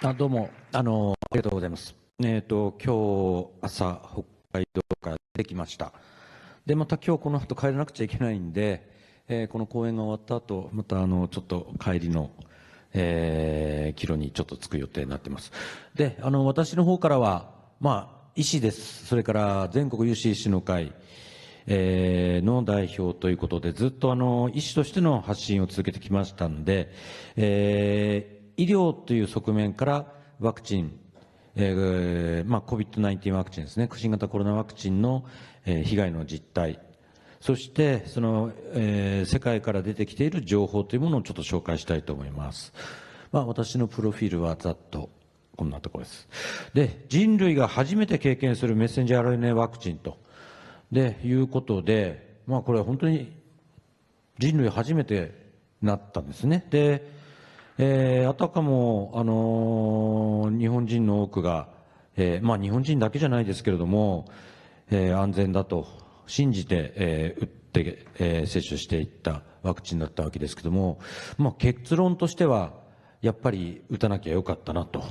どうも、ありがとうございます。今日朝、北海道から出てきました。で、また今日この後帰らなくちゃいけないんで、この講演が終わった後、またちょっと帰りの、帰路にちょっと着く予定になっています。で、私の方からは、医師です。それから全国有志医師の会、の代表ということで、ずっと医師としての発信を続けてきましたんで、医療という側面からワクチン、COVID-19 ワクチンですね、新型コロナワクチンの、被害の実態、そしてその、世界から出てきている情報というものをちょっと紹介したいと思います。私のプロフィールはざっとこんなところです。で、人類が初めて経験するメッセンジャー RNA ワクチンということで、これは本当に人類初めてなったんですね。で、あたかも、日本人の多くが、日本人だけじゃないですけれども、安全だと信じて、打って、接種していったワクチンだったわけですけども、結論としては、やっぱり打たなきゃよかったなと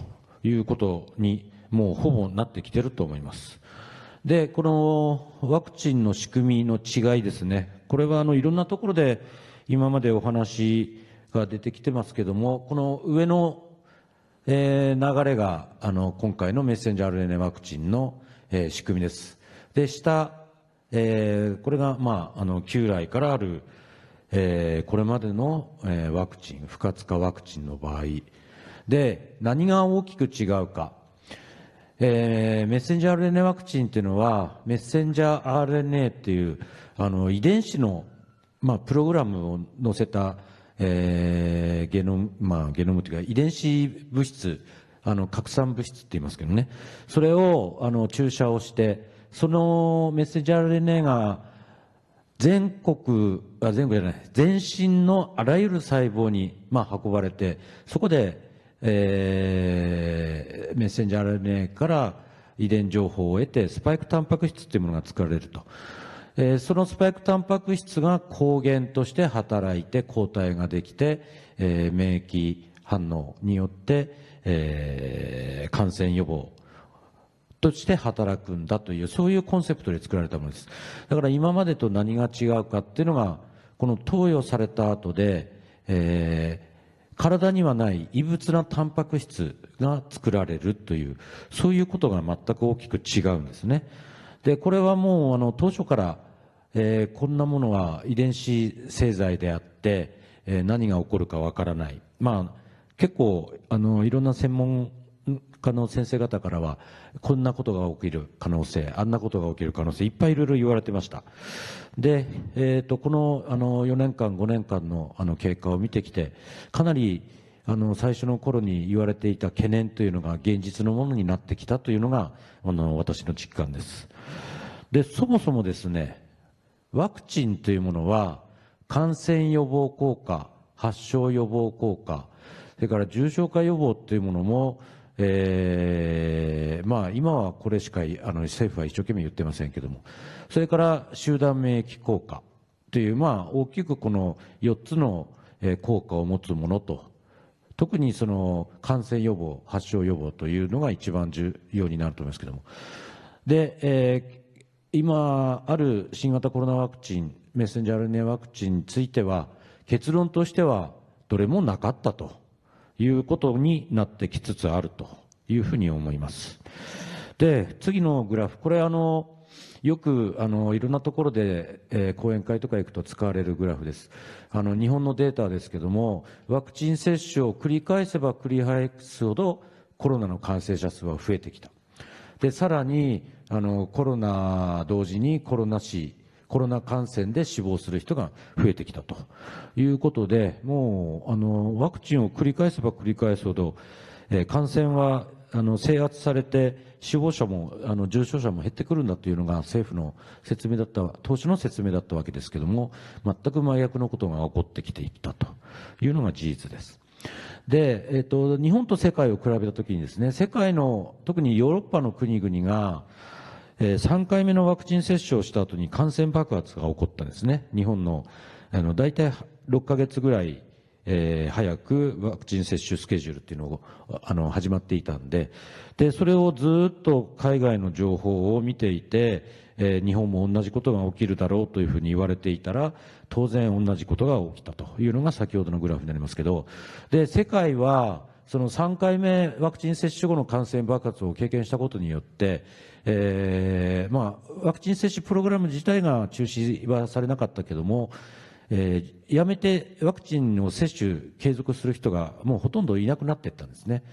いうことに、もうほぼなってきていると思います。で、このワクチンの仕組みの違いですね、これはいろんなところで今までお話が出てきてますけども、この上の、流れが今回のメッセンジャー RNA ワクチンの、仕組みです。で、下、これが、旧来からある、これまでの、ワクチン、不活化ワクチンの場合で、何が大きく違うか。メッセンジャー RNA ワクチンというのは、メッセンジャー RNA っていう遺伝子の、プログラムを載せた、ゲノムというか、遺伝子物質、拡散物質って言いますけどね、それを注射をして、そのメッセンジャー RNA が全身のあらゆる細胞に、運ばれて、そこでメッセンジャー RNA から遺伝情報を得て、スパイクタンパク質というものが作られると。そのスパイクタンパク質が抗原として働いて抗体ができて、免疫反応によって、感染予防として働くんだという、そういうコンセプトで作られたものです。だから今までと何が違うかっていうのが、この投与された後で、体にはない異物なタンパク質が作られるという、そういうことが全く大きく違うんですね。で、これはもう当初から、こんなものは遺伝子製剤であって、何が起こるかわからない。結構いろんな専門家の先生方からは、こんなことが起きる可能性、あんなことが起きる可能性、いっぱいいろいろ言われてました。で、この4年間、5年間の経過を見てきて、かなり最初の頃に言われていた懸念というのが現実のものになってきたというのが私の実感です。で、そもそもですね、ワクチンというものは感染予防効果、発症予防効果、それから重症化予防というものも、今はこれしか政府は一生懸命言ってませんけども、それから集団免疫効果という、大きくこの4つの効果を持つものと、特にその感染予防、発症予防というのが一番重要になると思いますけども、で、今ある新型コロナワクチン、メッセンジャー RNA ワクチンについては、結論としてはどれもなかったということになってきつつあるというふうに思います。で、次のグラフ、これよくいろんなところで、講演会とか行くと使われるグラフです。日本のデータですけども、ワクチン接種を繰り返せば繰り返すほどコロナの感染者数は増えてきた。で、さらにコロナ同時にコロナ感染で死亡する人が増えてきたということで、もうワクチンを繰り返せば繰り返すほど、感染は制圧されて、死亡者も重症者も減ってくるんだというのが政府の説明だった、当初の説明だったわけですけれども、全く真逆のことが起こってきていったというのが事実です。で、日本と世界を比べたときにですね、世界の特にヨーロッパの国々が、3回目のワクチン接種をした後に感染爆発が起こったんですね。日本の大体6ヶ月ぐらい早くワクチン接種スケジュールっていうのを始まっていたんで、それをずっと海外の情報を見ていて、日本も同じことが起きるだろうというふうに言われていたら、当然同じことが起きたというのが先ほどのグラフになりますけど、世界はその3回目ワクチン接種後の感染爆発を経験したことによって、ワクチン接種プログラム自体が中止はされなかったけども、やめてワクチンを接種継続する人がもうほとんどいなくなっていったんですね。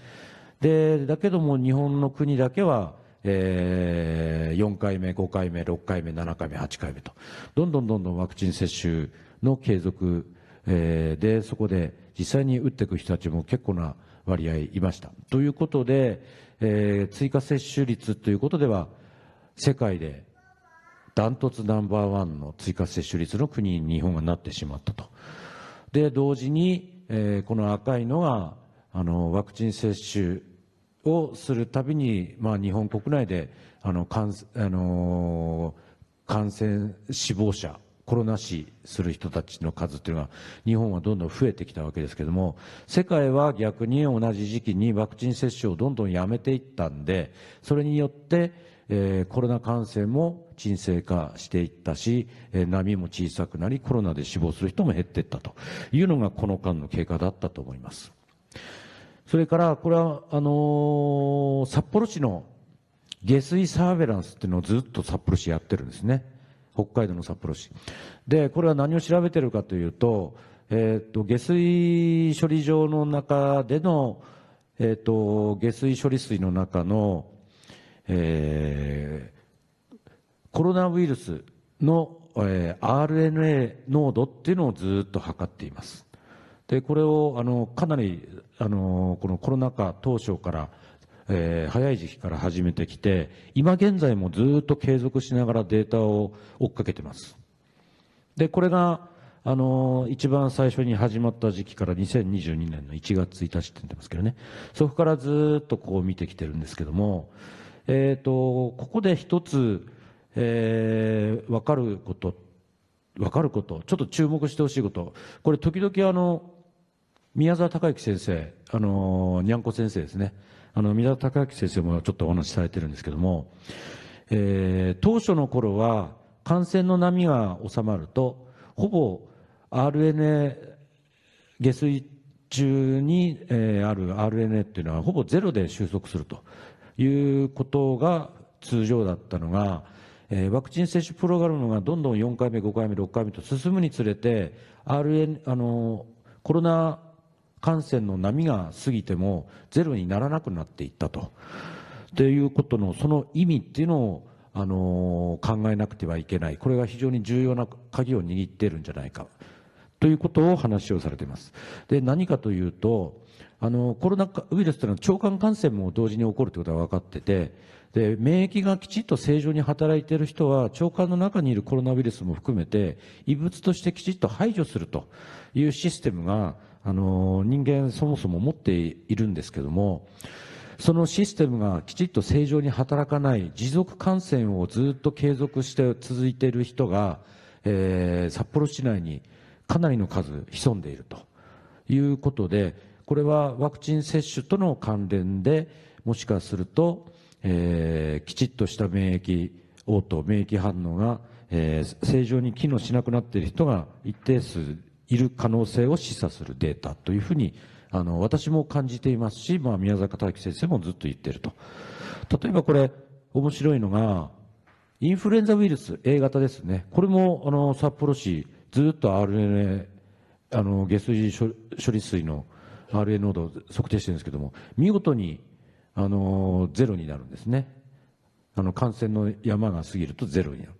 だけども日本の国だけは、4回目、5回目、6回目、7回目、8回目と、どんどんワクチン接種の継続、で、そこで実際に打っていく人たちも結構な割合いました。ということで、追加接種率ということでは、世界でダントツナンバーワンの追加接種率の国に日本がなってしまったと。同時に、この赤いのが、ワクチン接種をするたびに、日本国内で、感染死亡者、コロナ死する人たちの数というのが、日本はどんどん増えてきたわけですけれども、世界は逆に同じ時期にワクチン接種をどんどんやめていったんで、それによって、コロナ感染も沈静化していったし、波も小さくなり、コロナで死亡する人も減っていったというのがこの間の経過だったと思います。それから、これは、札幌市の下水サーベランスっていうのをずっと札幌市やってるんですね。北海道の札幌市。これは何を調べてるかというと、下水処理場の中での、下水処理水の中の、コロナウイルスの、RNA 濃度っていうのをずっと測っています。これをかなりこのコロナ禍当初から、早い時期から始めてきて、今現在もずっと継続しながらデータを追っかけてます。これが一番最初に始まった時期から2022年の1月1日って言ってますけどね、そこからずっとこう見てきてるんですけども、ここで一つ、分かること、ちょっと注目してほしいこと、これ時々宮沢孝之先生、にゃんこ先生ですね、宮沢孝之先生もちょっとお話しされてるんですけども、当初の頃は感染の波が収まると、ほぼ RNA、下水中に、ある RNA っていうのはほぼゼロで収束するということが通常だったのが、ワクチン接種プログラムがどんどん4回目、5回目、6回目と進むにつれて、コロナ感染の波が過ぎてもゼロにならなくなっていったということの、その意味っていうのを考えなくてはいけない、これが非常に重要な鍵を握っているんじゃないかということを話をされています。何かというと、コロナウイルスというのは腸管感染も同時に起こるということが分かってて、免疫がきちっと正常に働いている人は、腸管の中にいるコロナウイルスも含めて、異物としてきちっと排除するというシステムが、人間そもそも持っているんですけども、そのシステムがきちっと正常に働かない、持続感染をずっと継続して続いている人が、札幌市内にかなりの数潜んでいるということで、これはワクチン接種との関連で、もしかすると、きちっとした免疫応答、免疫反応が、正常に機能しなくなっている人が一定数いる可能性を示唆するデータというふうに私も感じていますし、宮坂大樹先生もずっと言っていると。例えばこれ、面白いのが、インフルエンザウイルス A 型ですね。これも札幌市、ずっと RNA、下水処理水の RNA 濃度を測定してるんですけども、見事にゼロになるんですね。感染の山が過ぎるとゼロになる。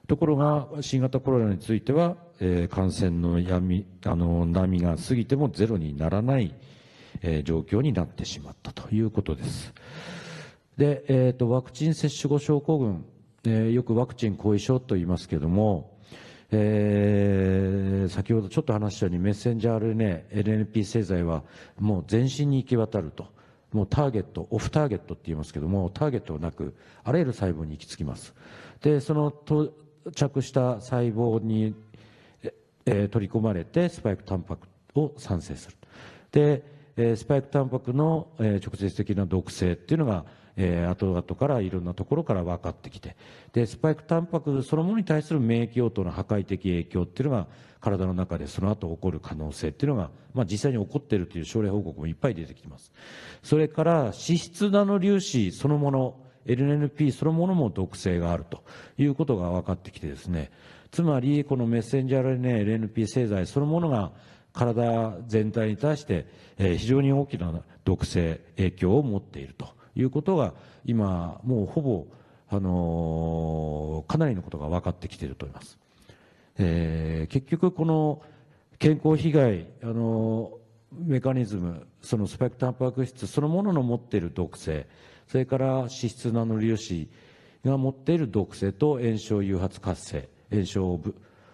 ところが、新型コロナについては、感染の波が過ぎてもゼロにならない、状況になってしまったということです。ワクチン接種後症候群、よくワクチン後遺症と言いますけれども、先ほどちょっと話したようにメッセンジャー RNA、LNP 製剤はもう全身に行き渡ると。もうターゲット、オフターゲットって言いますけども、ターゲットなく、あらゆる細胞に行き着きます。その到着した細胞に、取り込まれて、スパイクタンパクを産生する。で、スパイクタンパクの直接的な毒性っていうのが、後々からいろんなところから分かってきて、でスパイクタンパクそのものに対する免疫応答の破壊的影響っていうのが体の中でその後起こる可能性っていうのが、実際に起こっているという症例報告もいっぱい出てきています。それから脂質ナノ粒子そのもの、LNP そのものも毒性があるということが分かってきてですね、つまりこのメッセンジャー RNA、LNP 製剤そのものが体全体に対して非常に大きな毒性、影響を持っているということが今もうほぼかなりのことが分かってきていると思います。結局この健康被害メカニズム、そのスパイクタンパク質そのものの持っている毒性、それから脂質ナノ粒子が持っている毒性と炎症誘発活性、炎症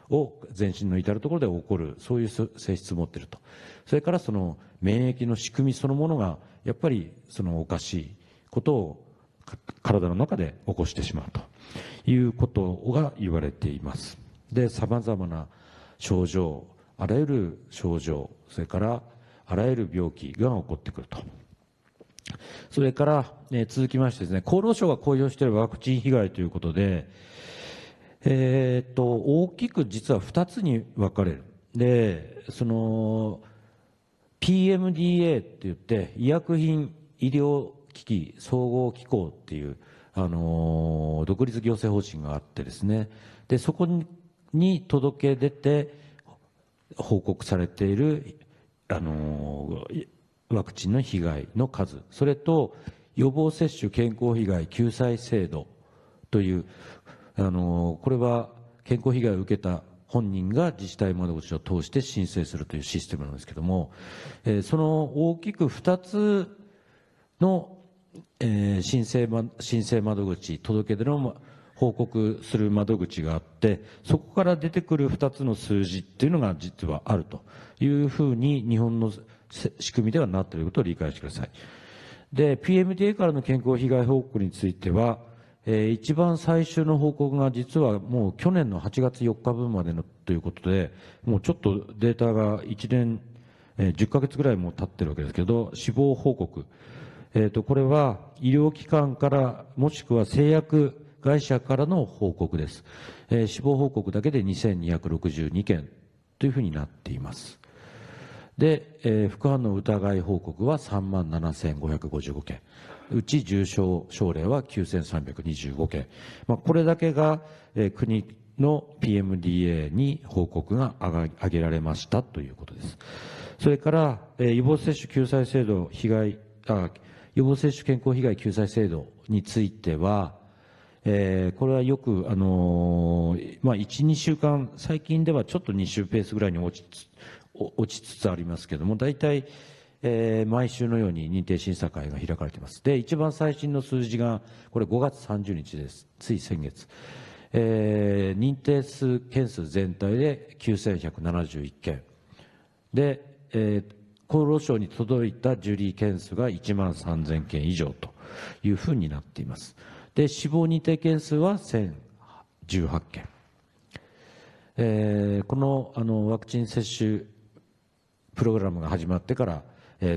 を全身の至るところで起こる、そういう性質を持っていると。それからその免疫の仕組みそのものがやっぱりそのおかしいことを体の中で起こしてしまうということが言われています。で、さまざまな症状、あらゆる症状、それからあらゆる病気が起こってくると。それから、続きましてですね、厚労省が公表しているワクチン被害ということで、大きく実は2つに分かれる。で、その PMDA って言って医薬品医療機器総合機構っていう、独立行政方針があってですね、でそこに届け出て報告されている、ワクチンの被害の数、それと予防接種健康被害救済制度という、これは健康被害を受けた本人が自治体窓口を通して申請するというシステムなんですけれども、その大きく2つの、申請窓口、届け出の報告する窓口があって、そこから出てくる2つの数字っていうのが実はあるというふうに日本の仕組みではなっていることを理解してください。で、PMDA からの健康被害報告については、一番最終の報告が実はもう去年の8月4日分までのということで、もうちょっとデータが1年、10ヶ月ぐらいもう経ってるわけですけど、死亡報告、これは医療機関からもしくは製薬会社からの報告です。死亡報告だけで2262件というふうになっています。で、副反応疑い報告は3万7555件。うち重症症例は9325件。これだけが、国の PMDA に報告が上げられましたということです。それから、予防接種救済制度予防接種健康被害救済制度については、これはよく、1、2週間、最近ではちょっと2週ペースぐらいに落ちつつありますけれども、大体、毎週のように認定審査会が開かれています。で、一番最新の数字が、これ5月30日です。つい先月。認定件数全体で9171件。で、厚労省に届いた受理件数が1万3000件以上というふうになっています。で、死亡認定件数は1018件。このワクチン接種プログラムが始まってから、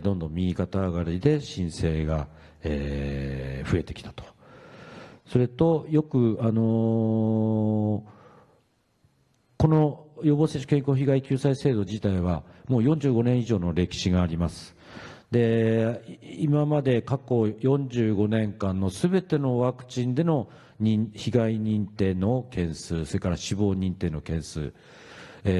どんどん右肩上がりで申請が、増えてきたと。それと、よく、この予防接種健康被害救済制度自体は、もう45年以上の歴史があります。で、今まで過去45年間のすべてのワクチンでの被害認定の件数、それから死亡認定の件数、た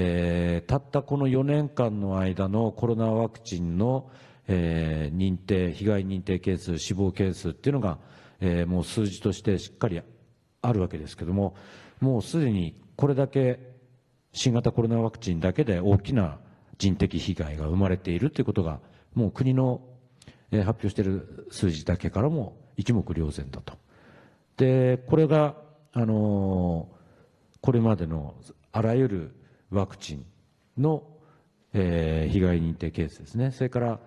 ったこの4年間の間のコロナワクチンの、認定、被害認定件数、死亡件数っていうのが、もう数字としてしっかりあるわけですけれども、もうすでにこれだけ新型コロナワクチンだけで大きな人的被害が生まれているということが、もう国の発表している数字だけからも一目瞭然だと。で、これが、これまでのあらゆるワクチンの、被害認定ケースですね。それから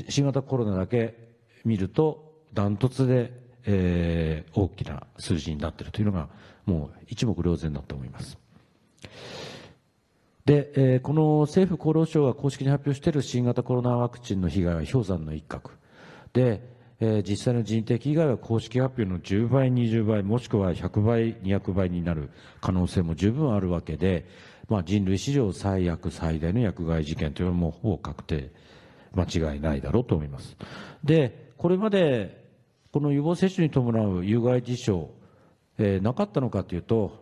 新型コロナだけ見るとダントツで、大きな数字になっているというのがもう一目瞭然だと思います。で、この政府厚労省が公式に発表している新型コロナワクチンの被害は氷山の一角で、実際の人的被害は公式発表の10倍、20倍、もしくは100倍、200倍になる可能性も十分あるわけで、人類史上最悪、最大の薬害事件というのはもうほぼ確定、間違いないだろうと思います。で、これまでこの予防接種に伴う有害事象、なかったのかというと、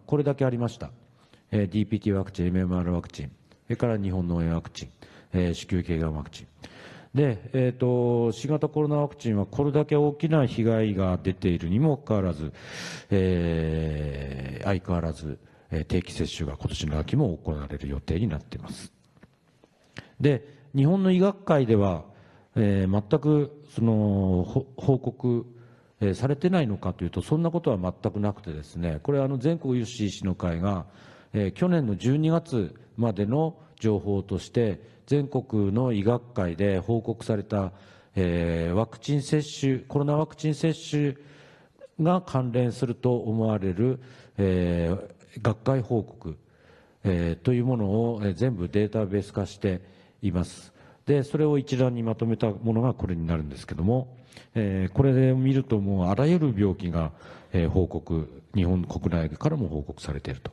これだけありました。DPT ワクチン、MMR ワクチン、それから日本脳炎ワクチン、子宮頸がんワクチン。で、新型コロナワクチンはこれだけ大きな被害が出ているにもかかわらず、相変わらず定期接種が今年の秋も行われる予定になっています。で、日本の医学会では、全くその報告されてないのかというと、そんなことは全くなくてですね、これは全国有志医師の会が、去年の12月までの情報として、全国の医学会で報告された、ワクチン接種、コロナワクチン接種が関連すると思われる、学会報告、というものを全部データベース化しています。で、それを一覧にまとめたものがこれになるんですけども、これで見るともうあらゆる病気が、報告、日本国内からも報告されていると。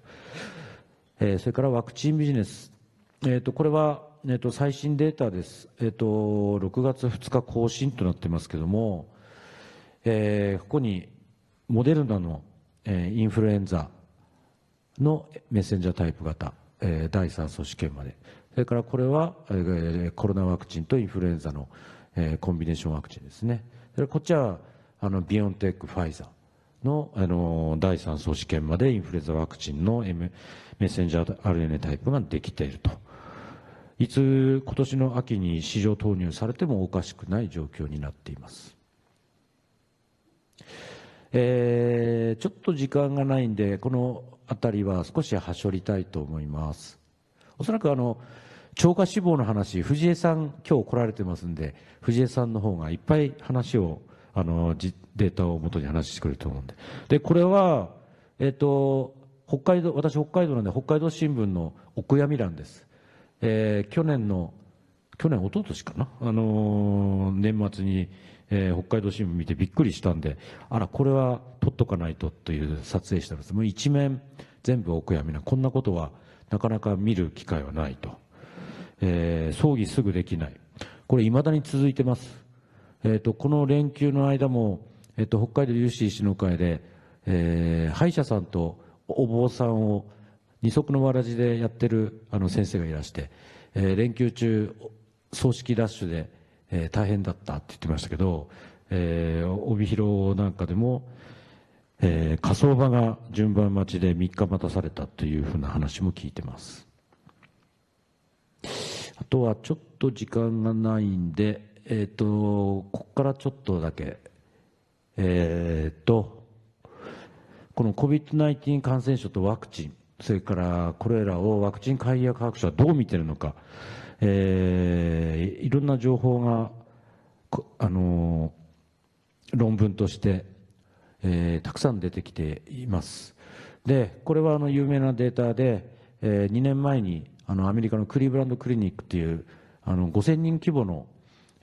それからワクチンビジネス。これは、最新データです。6月2日更新となってますけども、ここにモデルナの、インフルエンザのメッセンジャータイプ型、第3相試験まで。それからこれは、コロナワクチンとインフルエンザの、コンビネーションワクチンですね。それこっちはビオンテック、ファイザーの、第3相試験までインフルエンザワクチンの、メッセンジャー RNA タイプができていると。いつ今年の秋に市場投入されてもおかしくない状況になっています。ちょっと時間がないんで、このあたりは少しはしょりたいと思います。おそらく超過死亡の話、藤江さん、今日来られてますんで、藤江さんの方がいっぱい話を、データをもとに話してくれると思うんで。で、これは、北海道、私北海道なんで、北海道新聞のお悔やみ欄です。去年、一昨年かな、年末に、北海道新聞見てびっくりしたんで、あら、これは撮っとかないとという撮影したんです。もう一面全部お悔やみな、こんなことはなかなか見る機会はないと。葬儀すぐできない。これ未だに続いてます。この連休の間も、北海道有志医師の会で、歯医者さんとお坊さんを二足のわらじでやってる先生がいらして、連休中、葬式ラッシュで、大変だったって言ってましたけど、帯広なんかでも、火葬場が順番待ちで3日待たされたというふうな話も聞いてます。あとはちょっと時間がないんで、ここからちょっとだけ、この COVID-19 感染症とワクチン、それからこれらをワクチン開発科学者はどう見ているのか、いろんな情報が、論文として、たくさん出てきています。で、これは有名なデータで、2年前にアメリカのクリーブランドクリニックという5000人規模の、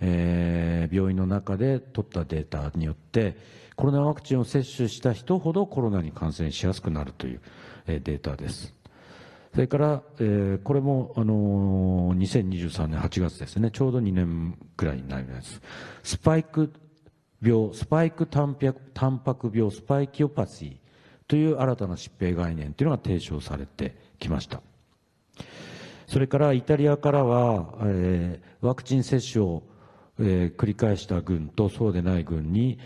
病院の中で取ったデータによって、コロナワクチンを接種した人ほどコロナに感染しやすくなるという、データです。それから、これも2023年8月ですね、ちょうど2年くらいになります。スパイクタンパク病、スパイキオパシーという新たな疾病概念というのが提唱されてきました。それからイタリアからは、ワクチン接種を、繰り返した群とそうでない群に、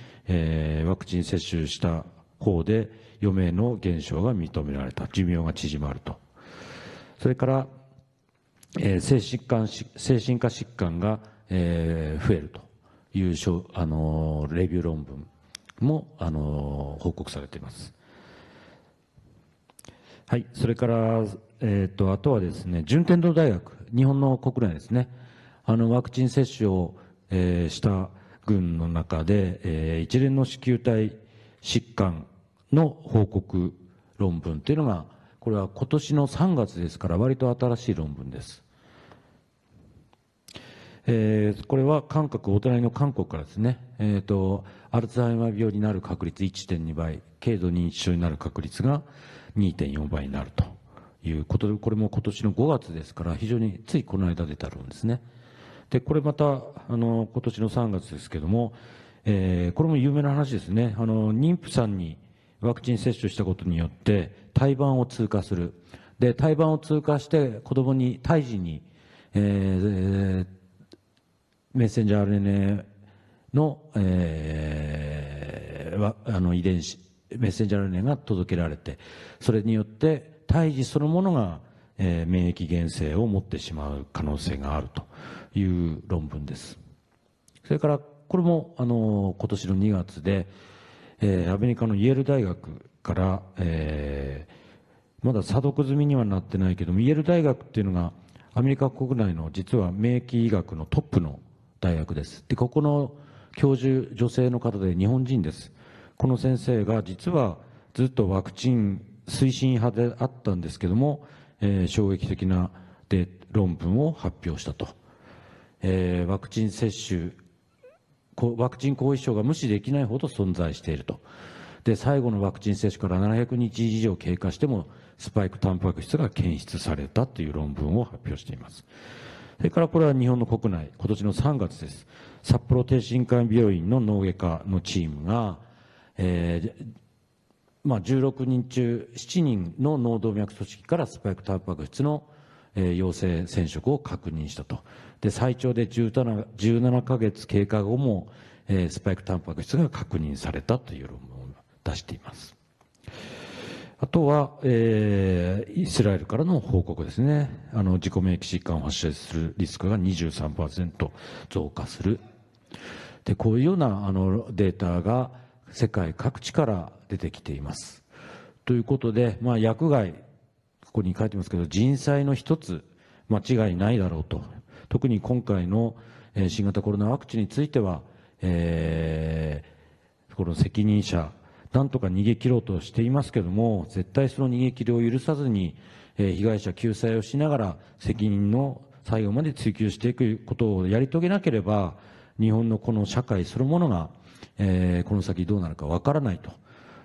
ワクチン接種した方で余命の減少が認められた、寿命が縮まると。それから、精神科疾患が、増えるというレビュー論文も、報告されています。はい、それから、あとはですね、順天堂大学、日本の国内ですね、ワクチン接種を、した群の中で、一連の子宮体疾患の報告論文というのが、これは今年の3月ですから、割と新しい論文です。これはお隣の韓国からですね、アルツハイマー病になる確率 1.2 倍、軽度認知症になる確率が 2.4 倍になるということで、これも今年の5月ですから、非常についこの間出た論文ですね。で、これまた、今年の3月ですけども、これも有名な話ですね。妊婦さんにワクチン接種したことによって、胎盤を通過する。で、胎盤を通過して、子供に、胎児に、メッセンジャー RNA の、遺伝子、メッセンジャー RNA が届けられて、それによって胎児そのものが、免疫原性を持ってしまう可能性があるという論文です。それから、これも今年の2月で、アメリカのイェール大学から、まだ査読済みにはなってないけども、イェール大学っていうのがアメリカ国内の実は免疫医学のトップの大学です。で、ここの教授、女性の方で日本人です。この先生が実はずっとワクチン推進派であったんですけども、衝撃的な論文を発表したと。ワクチン接種、ワクチン後遺症が無視できないほど存在していると。で、最後のワクチン接種から700日以上経過しても、スパイクタンパク質が検出されたという論文を発表しています。それからこれは日本の国内、今年の3月です。札幌帝心会病院の脳外科のチームが、16人中7人の脳動脈組織からスパイクタンパク質の陽性染色を確認したと。で、最長で17ヶ月経過後も、スパイクタンパク質が確認されたという論文を出しています。あとは、イスラエルからの報告ですね。自己免疫疾患を発症するリスクが 23% 増加する。で、こういうようなデータが世界各地から出てきています。ということで、薬害、ここに書いてますけど、人災の一つ、間違いないだろうと。特に今回の新型コロナワクチンについては、この責任者、なんとか逃げ切ろうとしていますけれども、絶対その逃げ切りを許さずに、被害者救済をしながら、責任の最後まで追及していくことをやり遂げなければ、日本のこの社会そのものが、この先どうなるかわからないと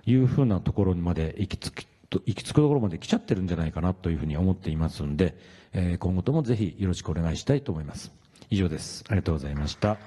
いうふうなところにまで行き着くところまで来ちゃってるんじゃないかなというふうに思っていますので、今後ともぜひよろしくお願いしたいと思います。以上です。ありがとうございました。